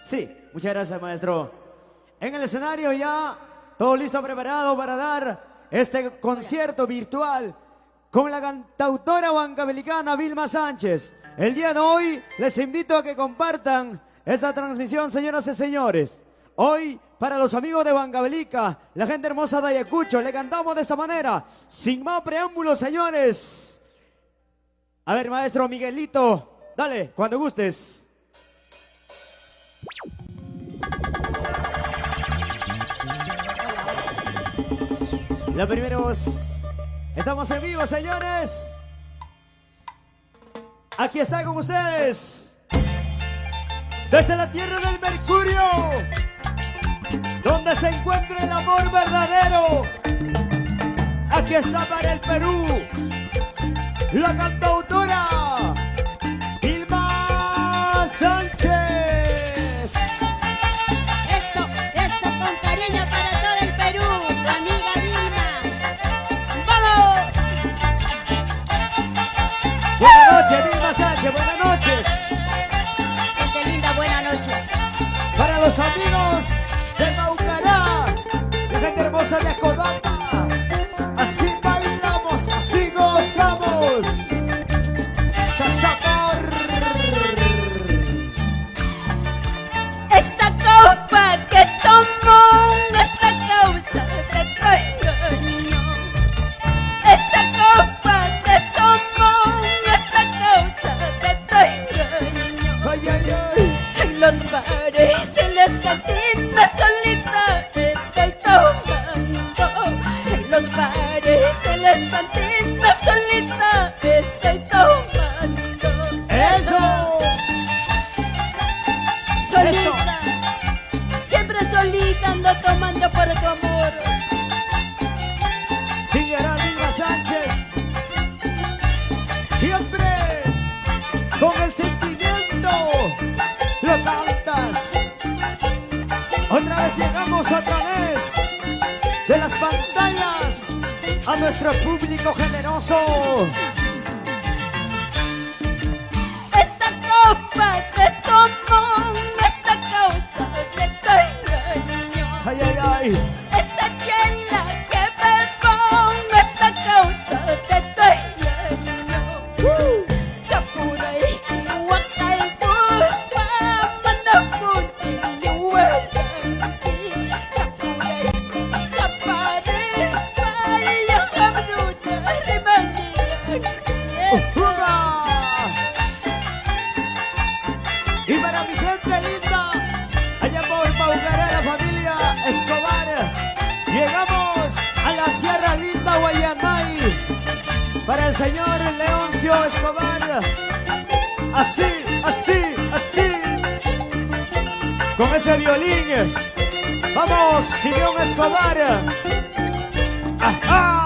Sí, muchas gracias, maestro. En el escenario ya, todo listo, preparado para dar este concierto virtual con la cantautora huancabelicana Vilma Sánchez. El día de hoy les invito a que compartan esta transmisión, señoras y señores. Hoy, para los amigos de Huancavelica, la gente hermosa de Ayacucho, le cantamos de esta manera, sin más preámbulos, señores. A ver, maestro Miguelito, dale, cuando gustes. La primera voz. Estamos en vivo, señores. Aquí está con ustedes, desde la tierra del Mercurio, donde se encuentra el amor verdadero. Aquí está para el Perú, la cantautora Vilma Sánchez. Eso con cariño para todo el Perú, tu amiga Vilma. ¡Vamos! Buenas noches, Vilma Sánchez, buenas noches. Gente linda, buenas noches. Para los amigos de Maucará, la gente hermosa de Acobamba, así bailamos, así gozamos. Sabor. Esta copa que tomo, esta causa de cariño. Esta copa que tomo, esta causa de cariño. Ay, ay, ay. En los bares, en las cantinas, solita estoy tomando. En los bares, en las cantinas, solita estoy tomando. ¡Eso! Solita, siempre solita ando tomando por tu amor. Señora Vilma Sánchez, siempre con el sentimiento lo cantas. Otra vez llegamos otra vez de las pantallas a nuestro público generoso. Esta copa que tomo, esta causa de cariño. Ay, ay, ay. Esta chela que bebo, esta causa de cariño. Capura y huaca y busca, manaputi y huelganti. Capura y caparespa y ajabruta y manía. ¡Fuga! Y para mi gente linda, allá por Maucará, la familia Escobar, llegamos a la tierra linda Guayanay. Para el señor Leoncio Escobar, así, así, así, con ese violín. Vamos, Simeón Escobar. ¡Ajá!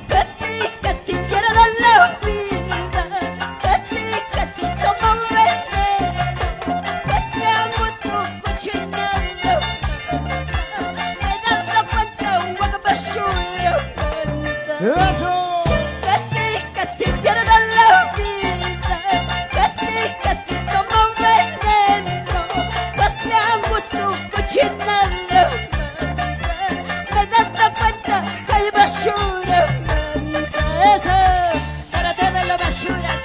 Que si quiero dar la vida, que si tomo un veneno, que seamos un cochinero, me das cuenta un guacapachullo. ¡Eso! Que si quiero dar la vida, que si tomo un veneno, que seamos un cochinero, me das cuenta que hay basura. Eso, para todas las basuras.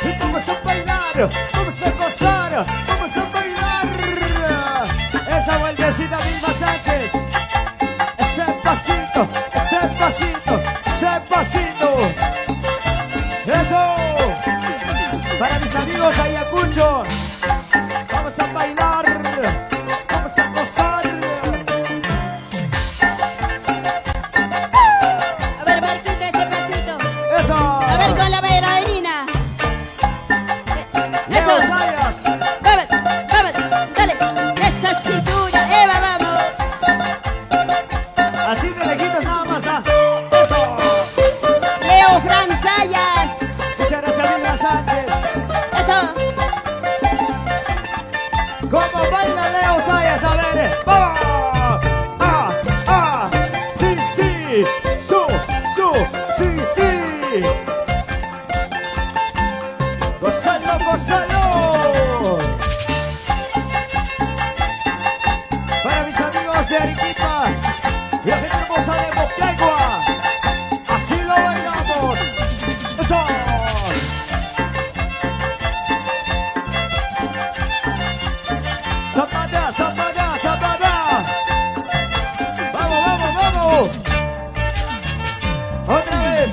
Y vamos a bailar, vamos a gozar, vamos a bailar. Esa vueltecita Vilma Sánchez. Ese pasito, ese pasito, ese pasito. Eso. Para mis amigos Ayacucho. Vamos a bailar, vamos a gozar. A ver, Marquita, ese pasito. Eso. A ver, con la bailarina. Leo Eso. Sayas. Vamos, vamos, dale. Esa cintura, Eva, vamos. Así de lejitos nada más. Eso. Leo Franzayas. Muchas gracias, Vilma Sánchez. Eso. ¿Cómo baila Leo Sayas? A ver. ¡Vamos! ¡Ah! ¡Ah! ¡Sí, sí! ¡Su! ¡Su! ¡Sí, sí! ¡Gózalo! Para mis amigos de Arequipa y la gente hermosa de Moquegua, así lo bailamos. ¡Eso! ¡Zapata, zapata, zapata! ¡Vamos, vamos, vamos! ¡Otra vez!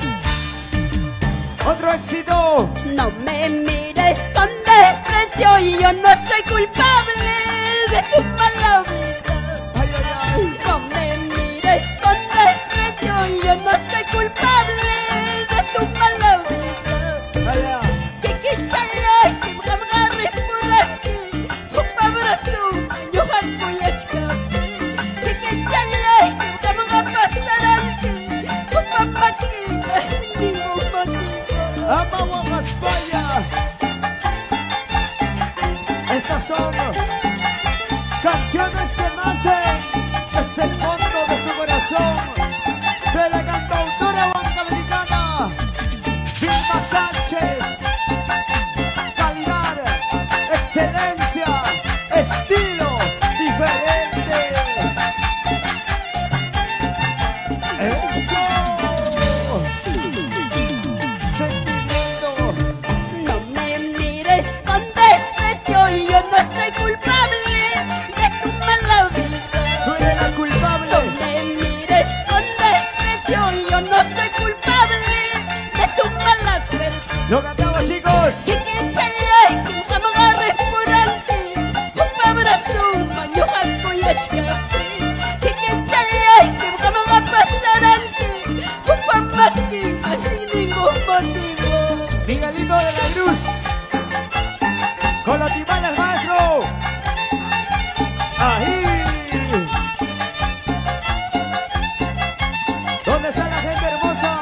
¡Otro éxito! No me mires con desprecio y yo no soy culpable de tu mala vida. ¡Ay, ay, ay! No me mires con desprecio y yo no soy culpable de tu mala vida. ¡Ay, ay! Que quisiera que me agarres por aquí, un abrazo, yo algo y escape. Que quisiera que me haga pasar aquí, un maquina sin ningún motivo. ¡Vamos a España! Estas son canciones que nacen desde el fondo de su corazón de la cantautora huancabelicana Vilma Sánchez. Calidad, excelencia, estilo diferente. ¡Eso! Sentimiento. No me mires con desprecio y yo no soy culpable de tu mala vida. Tú eres la culpable. No me mires con desprecio y yo no soy culpable de tu mala suerte. Lo cantamos, chicos. Que quisiera que me agarres por aquí, un abrazo, un baño algo y escape. Que quisiera que me haga pasar aquí, un maquina sin ningún motivo. Miguelito de la Cruz. Con los timbales, maestro. Ahí. ¿Dónde está la gente hermosa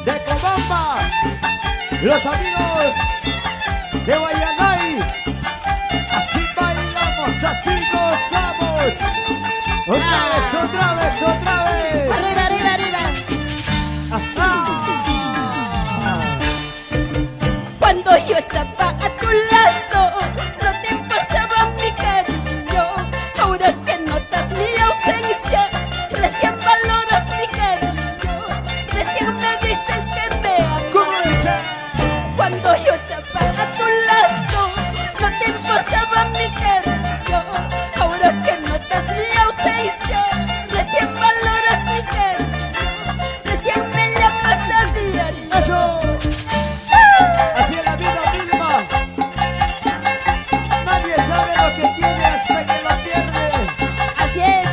de Cobamba? Los amigos de Guayanay. Así bailamos, así gozamos. Otra vez, otra vez, otra vez. Arriba, arriba, arriba. Ajá. Cuando yo estaba a tu lado, no te importaba mi cariño. Ahora que notas mi ausencia, recién valoras mi cariño. Recién me dices que me amas. ¿Cómo dice? Cuando yo estaba a tu lado, no te importaba mi cariño. Ahora que notas mi ausencia, recién valoras mi cariño. Recién me llamas a diario. ¡Eso! Así es la vida, Vilma. Nadie sabe lo que tiene hasta que lo pierde. Así es.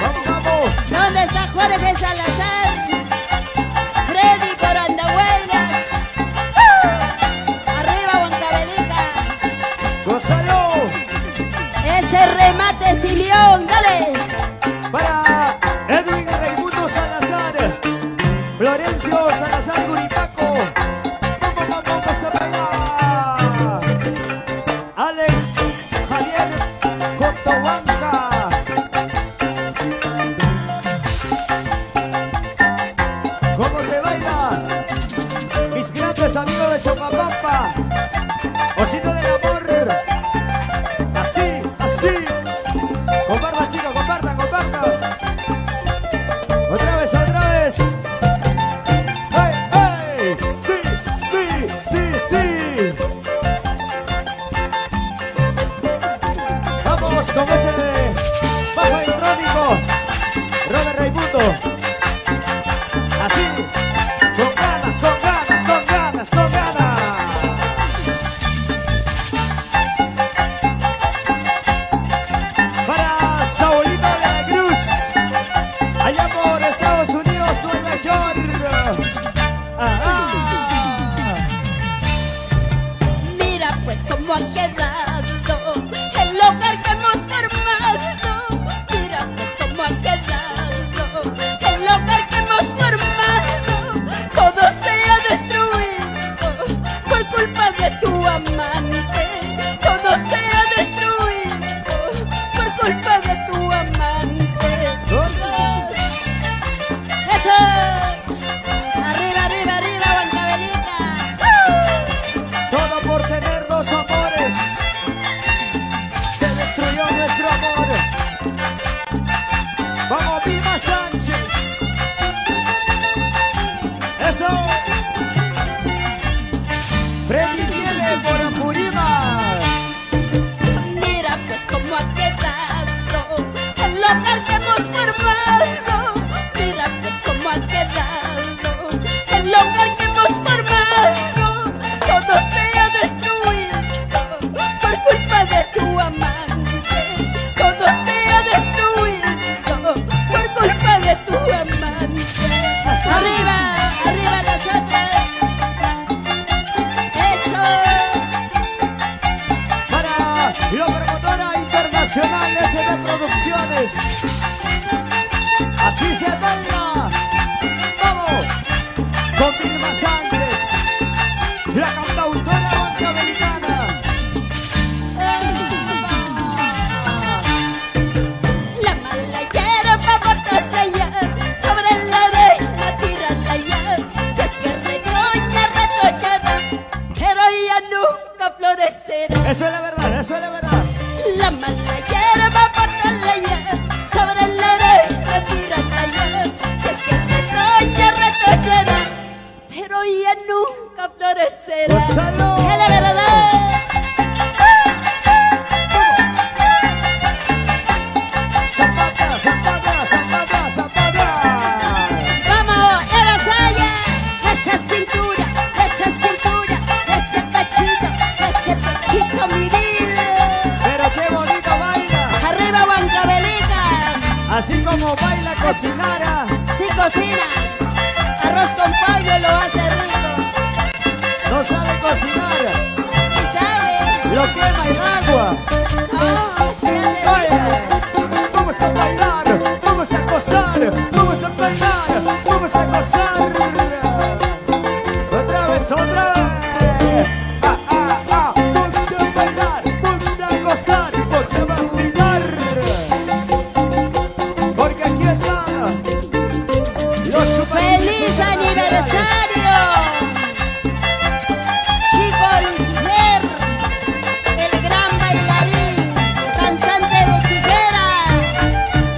Vamos, vamos. ¿Dónde está Jorge Salazar? Freddy por Andahuaylas. Arriba, Huancavelica. ¡Gózalo! Ese remate, Simeón, dale. Para Edwin Raimundo Salazar, Florencio Salazar Guripaco. Vamos, vamos, Costa Alex Javier Cotohuanca. ¿Cómo se baila? Mis grandes amigos de Chocapampa. Osito del amor. Así, así. Compartan, chicos, compartan, compartan. Otra vez, otra vez. ¡Hey, hey! ¡Sí, sí, sí, sí! Vamos con ese bajo electrónico. Robert Raimundo. Así. Con ganas, con ganas, con ganas, con ganas. sabes. Así se baila. Vamos. Con Vilma Sánchez, la cantautora bancamericana. La mala hierba botarla ya, sobre la arena tirarla ya. Si es que retoña, retoñará, pero ella nunca florecerá. Eso es la verdad, eso es la verdad. La mala hierba botarla ya, sobre la arena tirarla ya. Si es que retoña, retoñará, pero ella nunca florecerá. ¡Gózalo! ¡Es la verdad! Zapata, zapata, zapata, zapata. ¡Vamos, Eva Saya! Esa cintura, ese pechito, mi vida. Pero qué bonito baila. Arriba, Huancavelica. Así como baila cocinara. Sí cocina. Arroz con pollo lo hace rico. No sabe cocinar. ¿Y sabe? Lo quema en agua. Oh, sí hace Baila. rico. Vamos a bailar. Vamos a gozar. Vamos a bailar. Vamos a gozar. Otra vez, otra vez. Ah, ah, ah. Ponte a bailar. Ponte a gozar. Ponte a vacilar. Porque aquí están los chupadines ¡Feliz internacionales. aniversario! Chico Lucifer, el gran bailarín, danzante de tijera,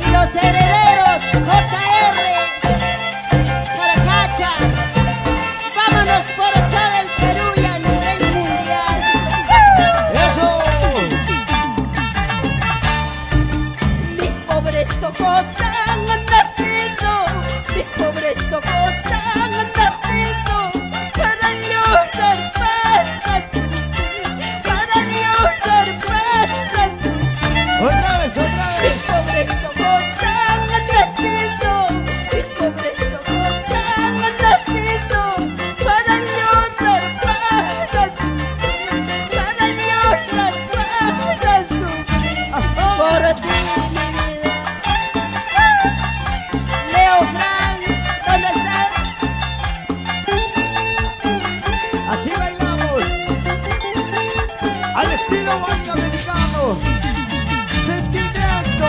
y los herederos JR, Caracacha. Vámonos por todo el Perú y a nivel mundial. ¡Eso! Mis pobres tocos han nacido, mis pobres tocos han nacido para llorar, para sufrir, para llorar, para sufrir. Otra vez, otra Mis vez. pobres tocos han nacido, mis pobres tocos han nacido para llorar, para sufrir, para llorar, para sufrir. Por ti, mi vida. Leo Frank, ¿dónde estás? Así bailamos. Al estilo bancamericano. Sentimiento.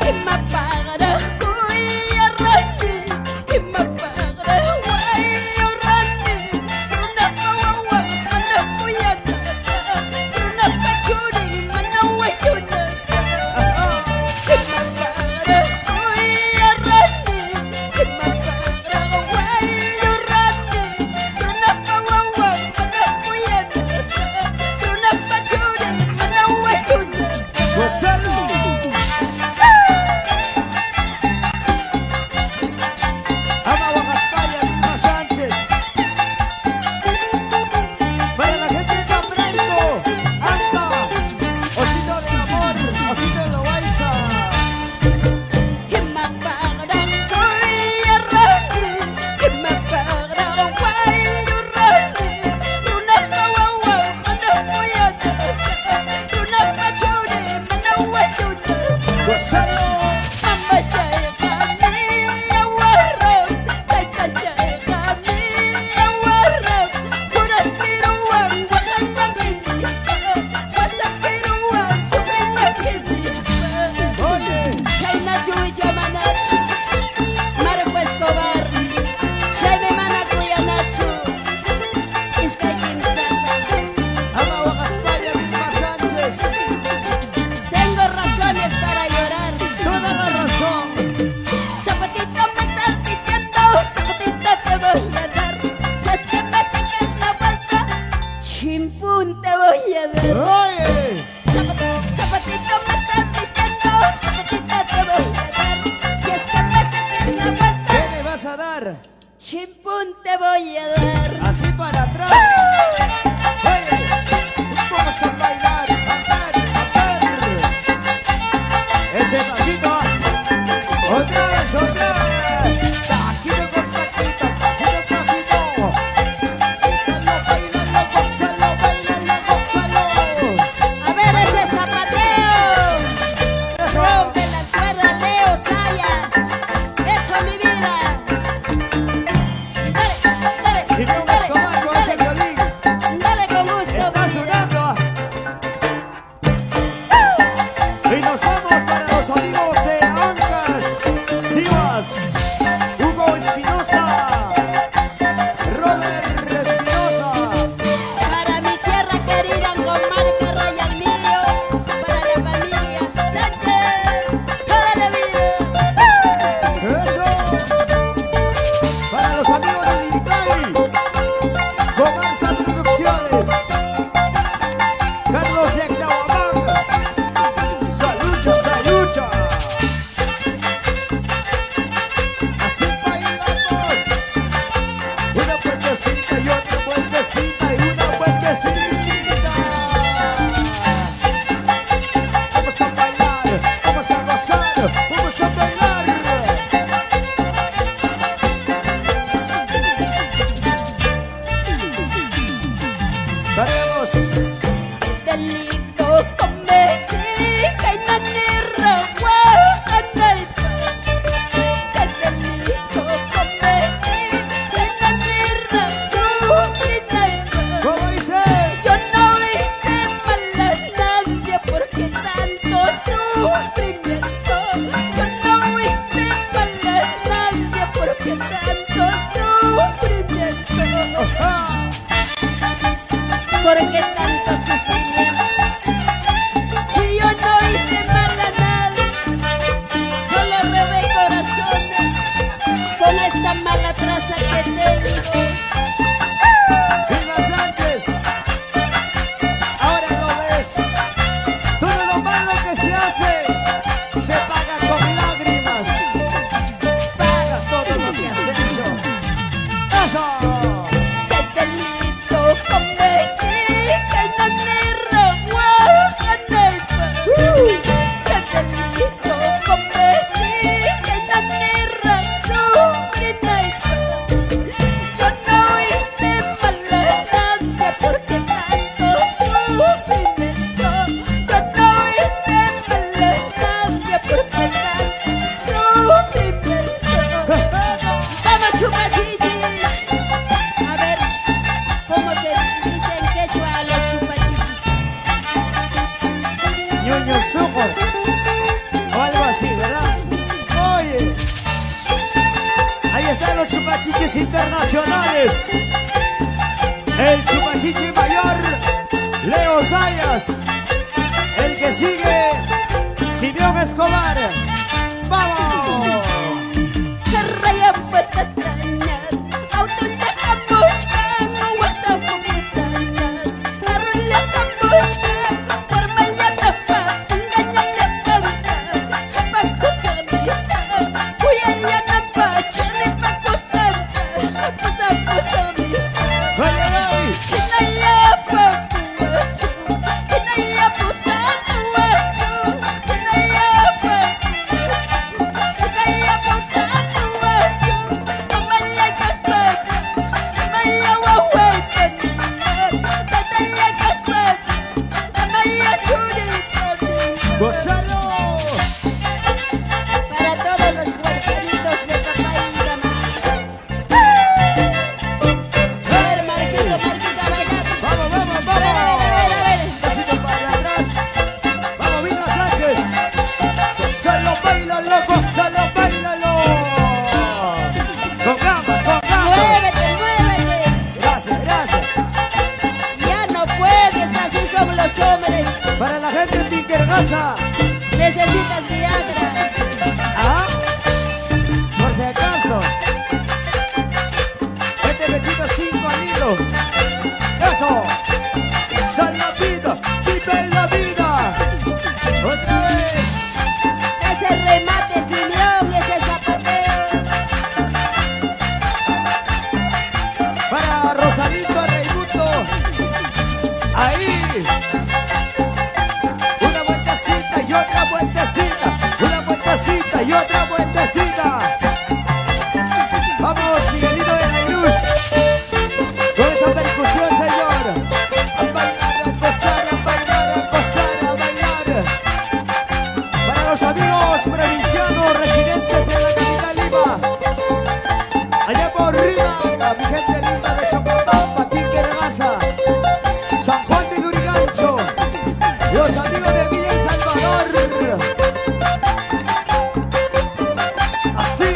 Imapara, kuya rani, imapara, wayo rani, una kawawa, mana kuya kata, una pachuri, mana wayo nata. Imapara, kuya rani, imapara, wayo rani, una kawawa, mana kuya kata, una pachuri, mana wayo nata. Gozalo. Ama Huacaspaya, Vilma Sánchez. Para la gente de Cambrenco, Anta, Osito del Amor, Osito de Loaiza. Gozalo. Oye, Marco Escobar, Jaime Manacuyanachu, ama Huacaspaya, Vilma Sánchez. tengo razones para llorar. Toda la razón. Zapatito me estás diciendo, zapatito te voy a dar. Si es que me sigues la vuelta, chimpún te voy a dar. Oye, Zapatito me estás diciendo, zapatito te voy a dar. Si es que me sigues la vuelta, ¿qué me vas a dar? chimpún te voy a dar. Así para atrás. Oye, vamos a bailar, a ver. Ese pasito. Otra vez, otra vez. Taquito con taquito, pasito, pasito. Gózalo, bailalo, gózalo, bailalo, gózalo. A ver ese zapateo. Eso. vueltecita y otra vueltecita y una vueltecita. Vamos a bailar, vamos a gozar, vamos a bailar. Haremos delito cometí que nanirra guanalpa. Que delito cometí que nanirra sufrinalpa. ¿cómo dice? Yo no hice mal a nadie porque tanto sufrimiento. Yo no hice mal a nadie porque tanto sufrimiento. Ajá. Porque tanto sufrimiento. Si yo no hice mal a nadie, solo robé corazones con esta mala traza que tengo. Vilma Sánchez, ahora lo ves. Todo lo malo que se hace se paga con lágrimas. Paga todo lo que has hecho. ¡Eso! Que delito cometí que nanirra guanalpa. Que delito cometí que nanirra sufrinalpa. Yo no hice mal a nadie porque tanto sufrimiento. Yo no hice mal a nadie porque tanto sufrimiento. Vamos, chupachichis. A ver, ¿cómo se dice en quechua a los chupachichis? Ñoño sujo o algo así, ¿verdad? Oye, ahí están los chupachichis internacionales. El chupachichi mayor, Leo Sayas. El que sigue, Simeón Escobar. ¡Vamos! Raya puertas trañas, autolla capuchcan, aguanta comutanas. Arrolla capuchcan, formalla tapa, engaña la santa. Paco samista, cuyaya tapacha, ni Paco santa. Paco samista. ¡Ay, ay, ay! Kinaya papuacho, kinaya pusanuacho, kinaya papuacho, kinaya pusanuacho, kamaya kaspacha, kamaya wahueca niña, tataya kaspacha, kamaya churita niña. ¡Gózalo! Para todos los huertanitos de papá y mamá. A ver, Marquito, Marquito, a bailar. ¡Vamos, vamos, A ver, a ver, a ver, a vamos! ver. Pasito para atrás. ¡Vamos, Vilma Sánchez! ¡Gózalo, bailalo, gózalo, bailalo! ¡Con gama, con gama! Muévete, muévete. Gracias, gracias. Ya no puedes, así son los hombres. Para la gente de Tinkergasa. Necesitas Viagra. ¿Ah? Por si acaso. Este pechito 5 al hilo. ¡Eso! ¡Sal la vida! ¡Vive la vida! ¡Otra vez! Ese remate, Simeón, ese zapateo. Para Rosalito Raimundo. Ahí. Una vueltecita y otra vueltecita. Una vueltecita y otra vueltecita. Vamos, Miguelito de la Cruz. Con esa percusión, señor. A bailar, a gozar, a bailar, a gozar, a bailar. Para los amigos provincianos residentes en la capital Lima. Allá por Rímaga, mi gente linda de Chocopampa, Tinkergasa, San Juan de Lurigancho, los amigos de Villa El Salvador. Así.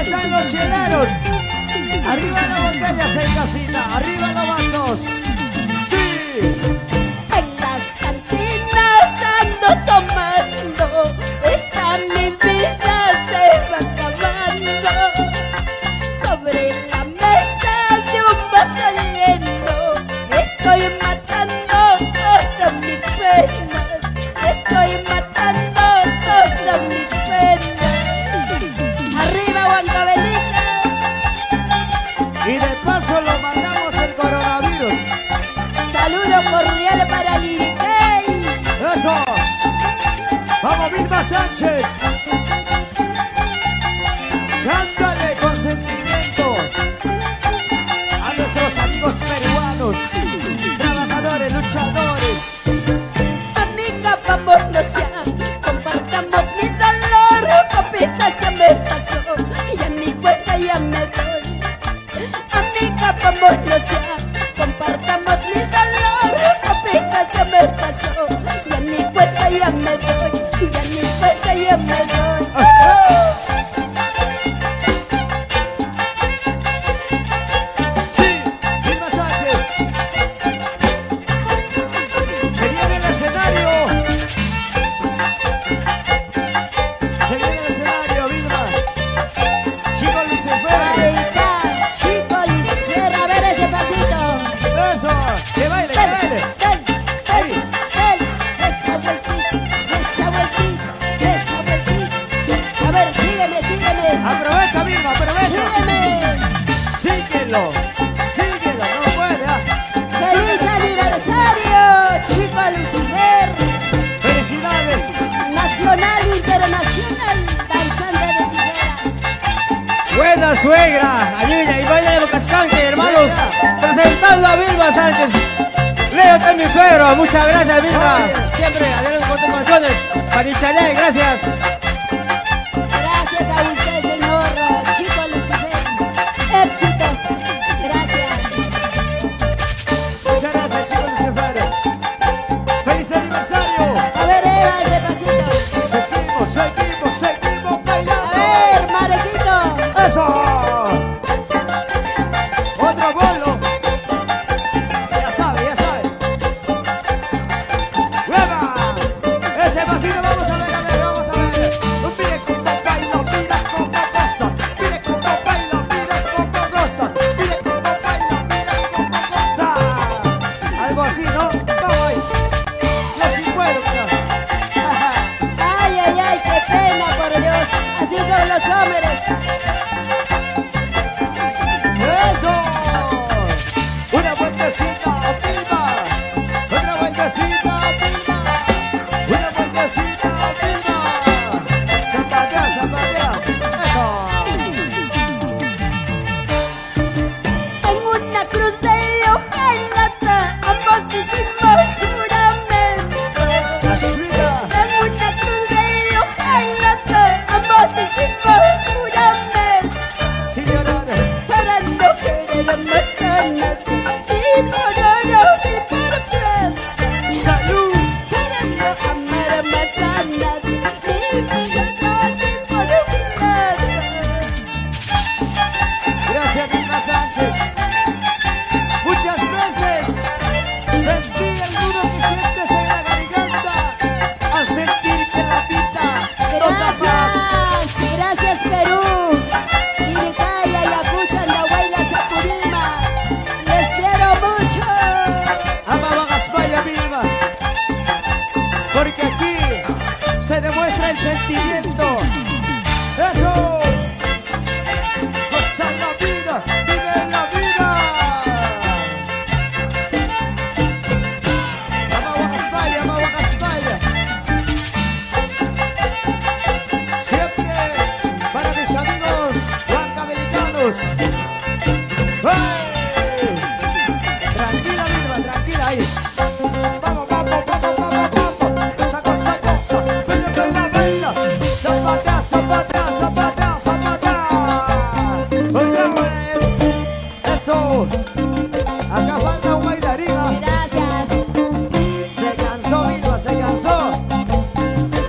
están los cheleros? Arriba las botellas en casita, arriba los vasos. Sí. En las cantinas ando tomando, esta mi vida se va acabando. Sobre la mesa de un vaso lleno, estoy matando todas mis penas. Estoy matando todas mis penas. Arriba Huancavelica. Y de paso lo mandamos el coronavirus. Saludo cordial para Liricay. ¡Eso! ¡Vamos, Vilma Sánchez! ¡Cántale con sentimiento a nuestros amigos peruanos, trabajadores, luchadores! Amiga, vámonos ya, compartamos mi dolor. Copita ya me pasó y ya ni cuenta ya me doy. Amiga, vámonos ya, compartamos mi dolor. Copita ya me pasó, ya ni cuenta ya me doy, y ya ni cuenta ya me doy. ¡Sí! ¡Vilma Sánchez! ¡Se viene el escenario! ¡Se viene el escenario, Vilma! ¡Chico Lucifer! Ahí está, chico Lucifer, a ver ese pasito. ¡Eso! ¡Que baile, que baile! Esa vueltita. A ver, sígueme. ¡Aprovecha, Vilma, aprovecha! Sígueme. ¡Síguelo! ¡Síguelo! ¡No puede! ¿Ah? ¡Feliz aniversario, chico Lucifer! ¡Felicidades! Nacional, internacional, danzante de tijeras. Buena suegra, Ayuya y Valle de Bocascante, hermanos, presentando a Vilma Sánchez. Leo es mi suegro, muchas gracias Vilma. Siempre adelante con tus canciones. Panichalé, gracias. Gracias a usted, señor chico Lucifer. Éxitos. Gracias. Muchas gracias, Chico Lucifer. ¡Feliz aniversario! A ver, Eva, ese pasito. Seguimos A bailando. ver, Marequito. ¡Eso! Otro bolo. Ya sabe, ya sabe. ¡Hueva! Ese pasito vamos a ver, vamos a ver. Mire cómo bailo, mira cómo goza. Mire cómo bailo, mira cómo goza. Mire cómo bailo, mira cómo goza. Algo así, ¿no? Vamos ahí. Yo sí puedo, mira. Ay, qué pena, por Dios. Así son los hombres. ¡Eso! Una vueltecita, Vilma. Otra vueltecita, Vilma. Una vueltecita, Vilma. Zapatea, zapatea. Eso. En una cruz de hojalata, ambos hicimos juramento. Ashmita. En una cruz de hojalata, ambos hicimos juramento. Sin llorar. Para no querer más a nadie, y por oro y por plata. ¡Salud! Para no amar más a nadie, y por oro y por plata. Gracias, Vilma Sánchez. Muchas veces sentí el nudo que sientes en la garganta al sentir que la vida no da paz. Gracias Perú, Iricaya, Ayacucho, Andahuayla, Sapurima. Les quiero mucho. Amaba Gaspaya, Vilma, porque aquí se demuestra el sentimiento. ¡Eso! ¡Goza la vida! ¡Vive la vida! Amaba Gaspaya. Siempre para mis amigos huancavelicanos. ¡Hey! Tranquila, Vilma, tranquila ahí. Vamos. Goza. Baila. Zapatea. Otra vez. Eso. Acá falta un bailarín. Gracias. Se cansó, Vilma, se cansó.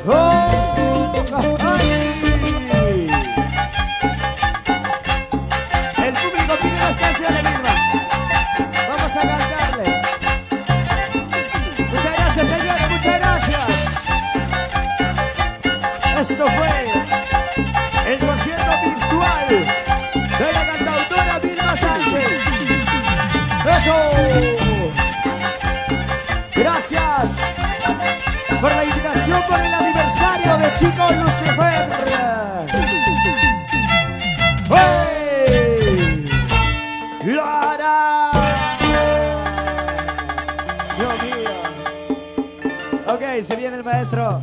¡Oh! ¡Ay! gracias por la invitación por el aniversario de Chico Lucifer. ¡Hey! ¡Lo hará! Dios mío. Ok, se viene el maestro.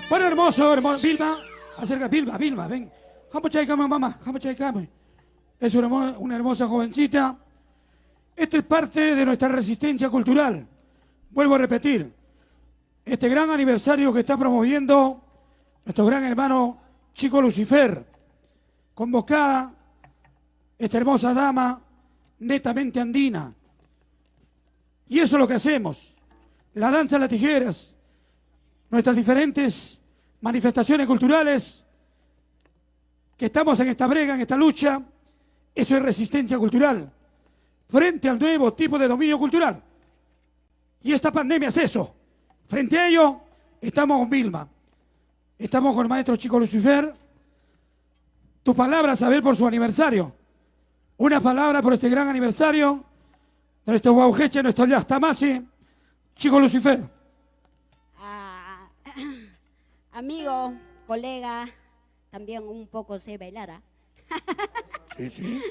Bueno, hermoso, Vilma, acerca, Vilma, ven. Jamochaicame, mamá, jamochaicame. Es una hermosa jovencita. Esto es parte de nuestra resistencia cultural. Vuelvo a repetir, este gran aniversario que está promoviendo nuestro gran hermano Chico Lucifer, convocada esta hermosa dama netamente andina. Y eso es lo que hacemos, la danza de las tijeras, nuestras diferentes manifestaciones culturales, que estamos en esta brega, en esta lucha, eso es resistencia cultural, frente al nuevo tipo de dominio cultural. Y esta pandemia es eso. Frente a ello, estamos con Vilma. Estamos con el maestro Chico Lucifer. Tu palabra, saber por su aniversario. Una palabra por este gran aniversario de nuestro Guaujeche, nuestro Yastamasi, Chico Lucifer. Amigo, colega, también un poco sé bailar. Sí, sí.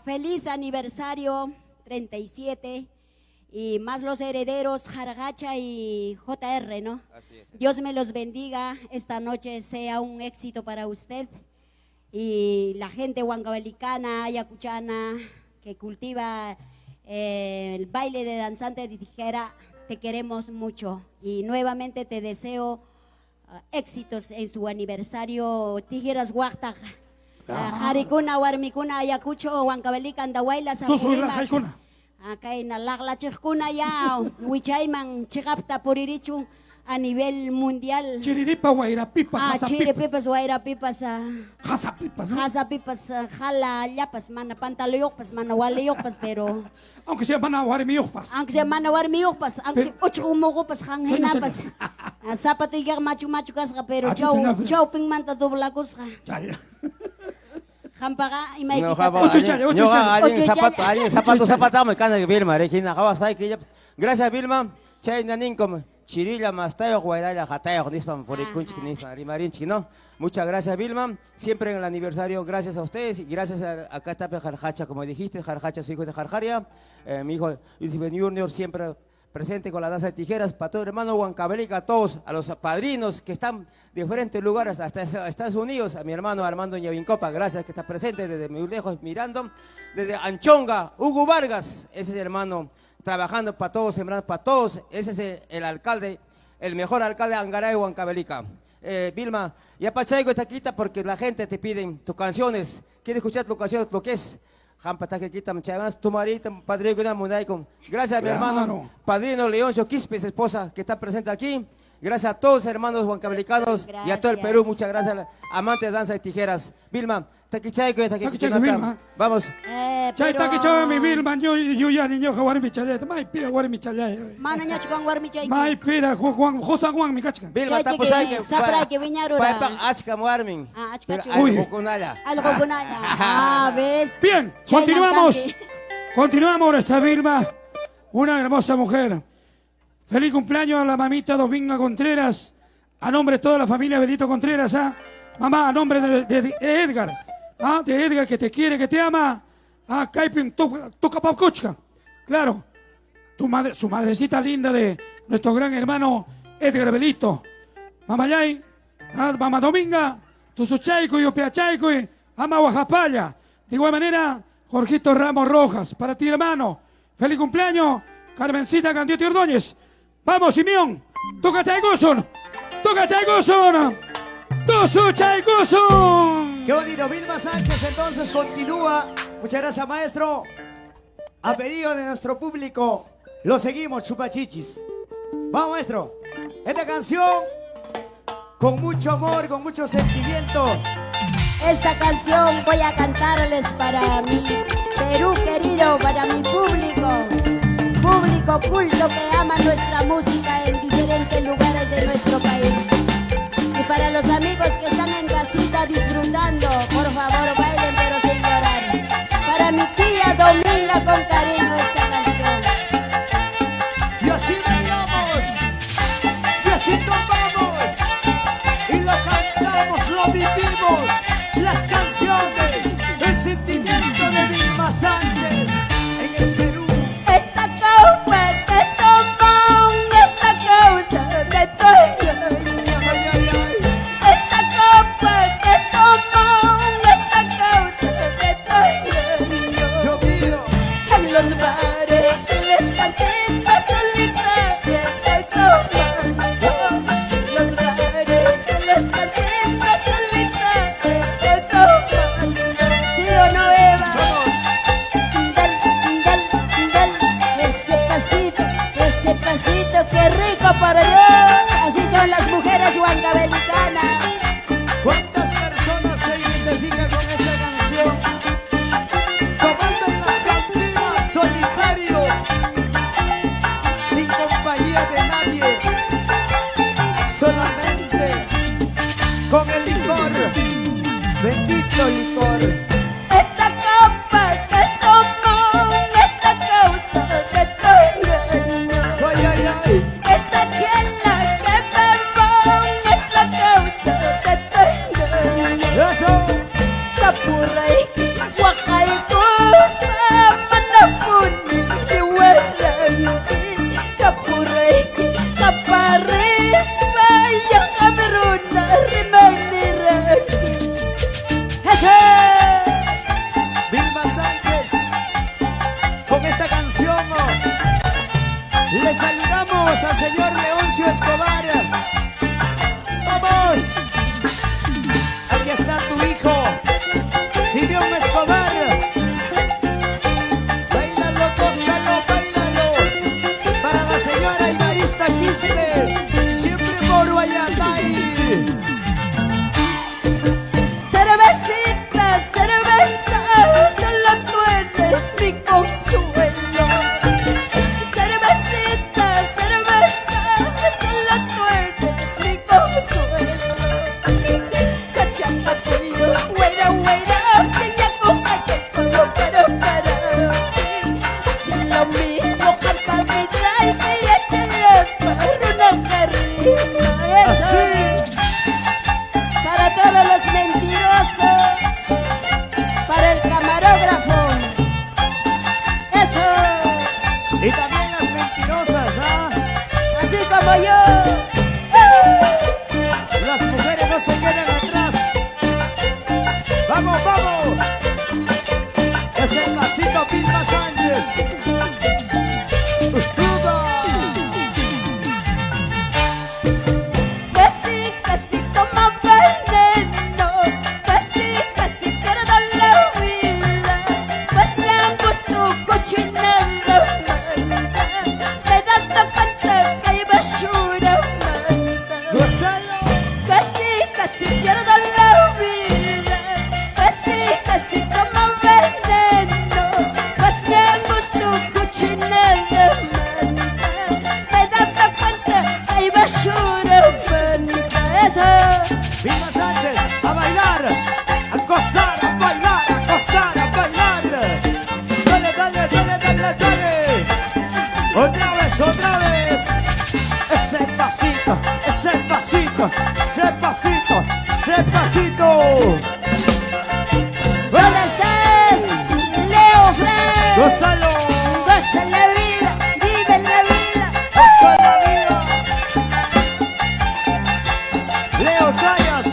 Feliz aniversario 37. Y más los herederos, Jaragacha y JR, ¿no? Así es. Dios me los bendiga, esta noche sea un éxito para usted. Y la gente huancabelicana, ayacuchana, que cultiva el baile de danzante de tijera, te queremos mucho. Y nuevamente te deseo éxitos en su aniversario, Tijeras Huacta. Harikuna, Warmikuna, Ayacucho, Huancavelica, Andahuayla, San Tú soy la Jaicuna. Acá en la chikuna ya, Huichayman, Chigapta, Poririchu, a nivel mundial. Chiriripa, Guairapipa, Chiripipas, Guairapipas, Jazapipas, ¿no? Jazapipas, Jala, Yapas, Mana, Pantaloyopas, Mana, Waleyopas, pero. Aunque sea van a Guarimiyopas. Aunque sea Mana, Warmiopas, aunque sea Ocho Mogopas, Hangenapas, Zapato y Machu Machu Casca, pero Chau Pingmanta dobla cosca. Hampaga y No, alguien zapato, me canta que Vilma, Regina, gracias Vilma, chay naninkom, chirilla, mastayo, guairaya, jatayo, nispan, por el kunchik, nispan, rimarinchik, ¿no? Muchas gracias Vilma, siempre en el aniversario, gracias a ustedes y gracias a Catape Jarjacha, como dijiste, Jarjacha, su hijo de Jarjaria, mi hijo Lucifer Junior, siempre presente con la danza de tijeras, para todo el hermano Huancavelica, a todos, a los padrinos que están de diferentes lugares, hasta Estados Unidos, a mi hermano Armando Ñavincopa, gracias que está presente desde muy lejos mirando, desde Anchonga, Hugo Vargas, ese es el hermano trabajando para todos, sembrando para todos, ese es el alcalde, el mejor alcalde de Angaray, Huancavelica. Vilma, ya pachaigo esta quita porque la gente te pide tus canciones, quiere escuchar tus canciones, lo que es. Tu marido, padrino, gracias a mi hermano, padrino Leoncio Quispe, su esposa que está presente aquí. Gracias a todos los hermanos huancavelicanos y a todo el Perú. Muchas gracias, amantes de danza de tijeras. Vilma, Vilma. Vamos. Chay taquichao mi Vilma, yo ya niño Guarmi Chalay, mai pira Guarmi Chalay. Mana ñachukan Guarmi Chay. Mai pira Juan, Josan Juan mi cachican. Vilma, tapusay que sapra que viñarura. Achka Warming. Achka Uy. algo con allá. ¿Ves? Bien, continuamos nuestra Vilma, una hermosa mujer. Feliz cumpleaños a la mamita Dominga Contreras, a nombre de toda la familia Benito Contreras, mamá, a nombre de Edgar, de Edgar que te quiere, que te ama, Kaipin, toca Paucochka, claro, su madrecita linda de nuestro gran hermano Edgar Belito, mamá Yay, mamá Dominga, tu suchaico y opiachaico y ama Guajapaya, de igual manera, Jorgito Ramos Rojas, para ti hermano, feliz cumpleaños, Carmencita Candiotti Ordóñez. Vamos, Simeón, toca Chaygoson, Tosu Chaygoson. Qué bonito, Vilma Sánchez entonces continúa. Muchas gracias, maestro. A pedido de nuestro público, lo seguimos, chupachichis. Vamos, maestro. Esta canción, con mucho amor, con mucho sentimiento. Esta canción voy a cantarles para mi Perú querido, para mi público culto que ama nuestra música en diferentes lugares de nuestro país. Y para los amigos que están en casita disfrutando, por favor bailen pero sin llorar. Para mi tía Dominga con cariño esta canción. celebramos las canciones, el sentimiento de Vilma Sánchez en el Perú. Esta copa que tomo, esta causa de tuyo. Ay, ay, ay. Esta copa que tomo, esta causa de tuyo. Yo miro. En los bares, en las cantinas solitarias estoy tomando. Los bares, en las cantinas solitarias estoy tomando. ¿Sí o no, Eva? Vamos. Dal, ese pasito, qué rico para yo. Así son las mujeres huancavelicanas. ¿Cuántas personas se identifican con esa canción? Tomando en las cantinas solitario, sin compañía de nadie, solamente con el licor, bendito licor. Esta copa que tomo, esta causa de tuyo. Ay, ay, ay. Esta chela que bebo, esta causa de tuyo. Eso. Kapurray, wakaykusa, manapuni, iwaranti. Kapurray, kaparis, bayang kameruna, rimaniraki. ¡Ese! Vilma Sánchez, con esta canción le saludamos al señor Leoncio Escobar. ¡Vamos! Aquí está tu hijo, Simeón Escobar. Bailalo, gózalo, bailalo. Para la señora Ibarista Quispe, siempre por Guayatay. Cervecita, cerveza, solo tú eres mi consuelo. Cervecita, cerveza, solo tú eres mi consuelo. Sachapa tuyo, güera, güera, que ya coja que todo para ti. Hacen lo mismo con palmita y que ya echenle para una carrita. Así. Para todos los mentirosos, para el camarógrafo, eso, Y también las mentirosas, ¿ah? así como yo. Las mujeres no se quedan atrás. ¡Vamos, vamos! Es el pasito Vilma Sánchez. ¡Uva! Casi toma veneno, casi pierdo la vida, casi angusto cochinando manda, me da tanta que hay basura manda. ¡Gózalo! Casi pierdo la vida, casi tomo veneno, casi angusto cochinando manda, me da cuenta que hay basura manda. Eso. Vilma Sánchez, a bailar, a gozar, a bailar, a gozar, a bailar. Dale, dale, dale, dale, dale. Otra vez, otra vez. Ese pasito, ese pasito, ese pasito, ese pasito. ¿Dónde estás, Leo Fred? ¡Gózalo! Goza la vida, vive la vida. ¡Goza la vida! Leo Sayas.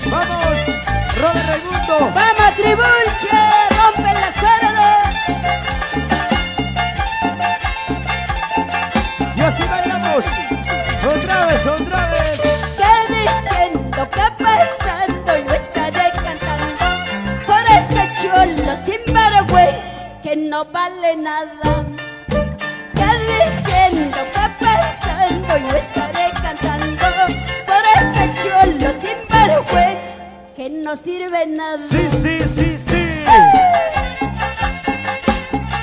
Vamos, Robert Raimundo. Vamos, Tribulche, rompen las cuerdas. Y así bailamos. Otra vez, otra vez. Que diciendo que pensando yo estaré cantando por ese cholo sin vergüenza que no vale nada. Que diciendo que pensando yo estaré cantando por ese cholo sin vergüenza que no sirve nada. Sí, sí, sí, sí.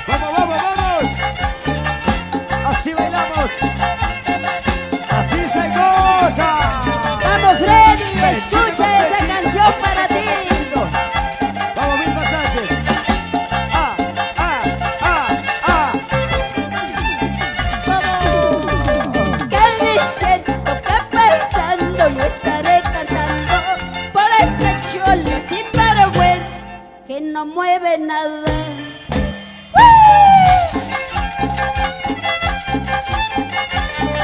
Vamos, vamos, vamos. Así bailamos. Así se goza. Vamos, Freddy, escucha esa canción para ti. Vamos, Vilma Sánchez. Ah, ah, ah, ah. Vamos. Que diciendo que pensando yo estaré cantando no mueve nada.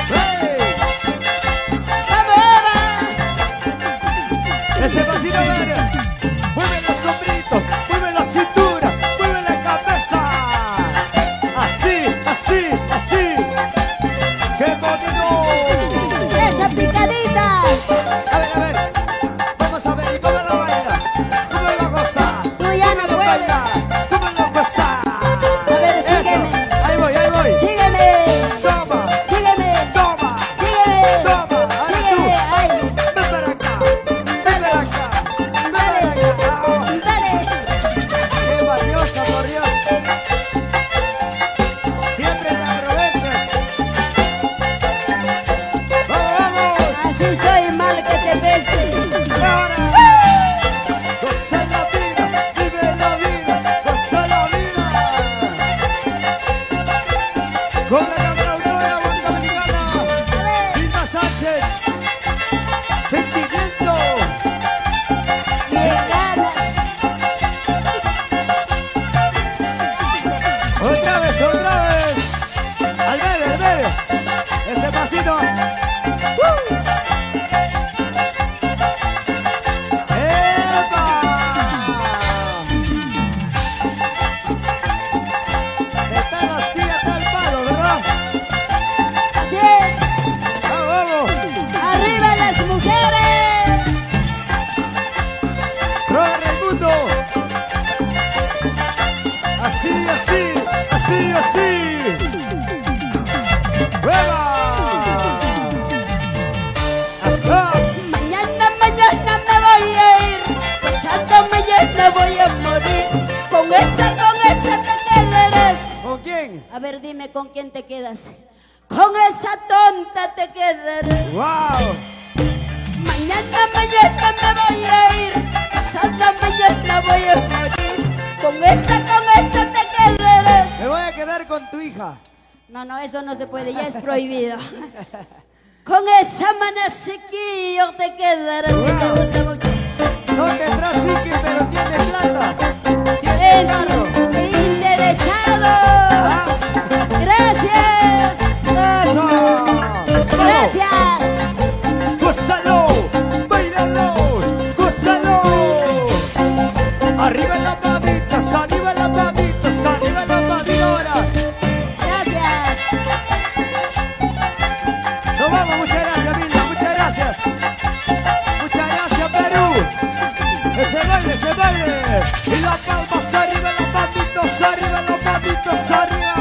¡Hey! ¡Vamos! Ese pasito verde. Mueve los sombritos, mueve la cintura, mueve la cabeza. Así, así, así. ¡Qué bonito! ¡Esa picadita! A ver, vamos a ver, ¿y cómo lo baila? ¿Cómo lo goza? Tú ya no ¿Cómo lo puedes. baila? ¿Cómo lo goza? A ver, Eso, sígueme. ahí voy, ahí voy. Sígueme, Toma, sígueme, toma, sígueme, toma. Ahora tú, sígueme. Ay, ven para acá, ven para acá, ven para acá. dale. ¡Qué valiosa, por Dios! Siempre te aprovechas. ¡Vamos! Así soy mal que te pese. ¡Ahora! ¡Goza la vida! ¡Vive la vida! ¡Goza la vida! Con la cantautora dominicana Vilma Sánchez. ¡Sentimiento! ¡Qué ganas! ¡Otra vez, otra vez! ¡Al medio, al medio! ¡Ese pasito! ¡Epa! Está en las tías del palo, ¿verdad? Así es. ¡Vamos, vamos! ¡Arriba las mujeres! ¡Roba Raimundo! Así, así, así, así. ¡Hueva! ¡Ajá! Mañana me voy a ir. Pasado mañana voy a morir. Con esta te quedarás. ¿Con quién? A ver, dime con quién te quedas. Con esa tonta te quedarás. ¡Wow! Mañana me voy a ir. Pasado mañana voy a morir. Con esta te quedarás. Me voy a quedar con tu hija. No, eso no se puede, ya es prohibido. Con esa manasequillo te quedarás, que te gusta mucho. No tendrás psique, pero tiene plata. Tiene carro. Interesado. Ah, Gracias. ¡Eso! Gracias. ¡Gózalo! ¡Bailalo! ¡Gózalo! ¡Arriba las manitas! ¡Arriba las manitas! ¡Arriba las manitas! ¡Ahora! Gracias. ¡Nos vamos! ¡Muchas gracias, Vilma! ¡Muchas gracias! ¡Muchas gracias, Perú! ¡Ese baile, ese baile! ¡Y las palmas arriba, las manitos arriba, las manitos arriba!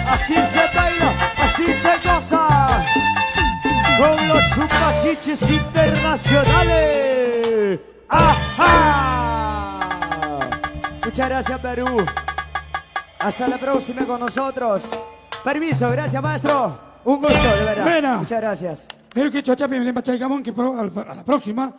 Así se baila, así se goza con los chupachiches internacionales. ¡Ajá! Muchas gracias, Perú. Hasta la próxima con nosotros. Permiso, gracias, maestro. Un gusto, de verdad. Buena. Muchas gracias. Pero que chochape me den pachay gamón, que a la próxima